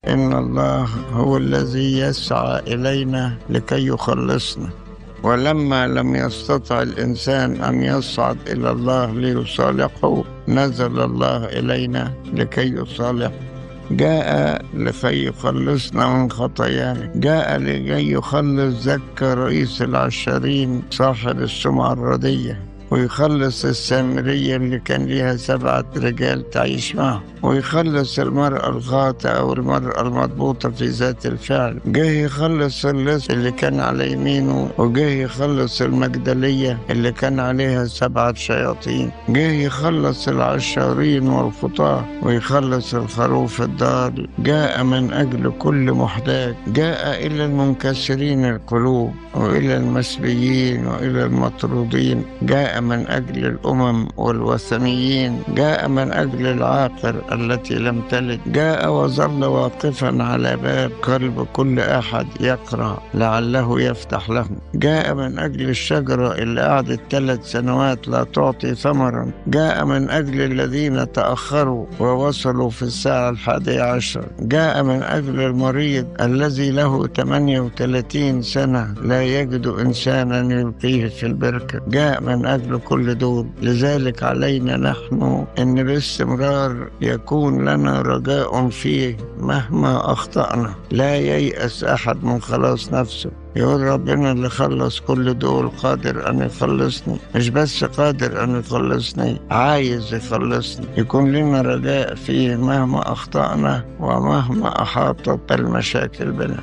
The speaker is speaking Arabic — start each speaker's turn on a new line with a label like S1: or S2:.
S1: إن الله هو الذي يسعى إلينا لكي يخلصنا. ولما لم يستطع الإنسان أن يصعد إلى الله ليصالحه، نزل الله إلينا لكي يصالحه. جاء لكي يخلصنا من خطايانا، جاء لكي يخلص زكا رئيس العشارين صاحب السمعة الردية، ويخلص السامرية اللي كان ليها 7 رجال تعيش معه، ويخلص المرأة الخاطئة أو المرأة المضبوطة في ذات الفعل. جه يخلص اللص اللي كان على يمينه، وجه يخلص المجدلية اللي كان عليها 7 شياطين. جه يخلص العشارين والخطاة، ويخلص الخروف الضال. جاء من أجل كل محتاج، جاء إلى المنكسرين القلوب، وإلى المسبيين، وإلى المطرودين. جاء من أجل الأمم والوثنيين، جاء من أجل العاقر التي لم تلد. جاء وظل واقفا على باب قلب كل أحد يقرأ لعله يفتح له. جاء من أجل الشجرة اللي قعدت 3 سنوات لا تعطي ثمرا. جاء من أجل الذين تأخروا ووصلوا في الساعة 11. جاء من أجل المريض الذي له 38 سنة لا يجد إنسانا يلقيه في البركة. جاء من أجل كل دول. لذلك علينا نحن أن باستمرار يكون لنا رجاء فيه مهما أخطأنا. لا ييأس أحد من خلاص نفسه. يقول ربنا اللي خلص كل دول قادر أن يخلصني. مش بس قادر أن يخلصني، عايز يخلصني. يكون لنا رجاء فيه مهما أخطأنا ومهما أحاطت المشاكل بنا.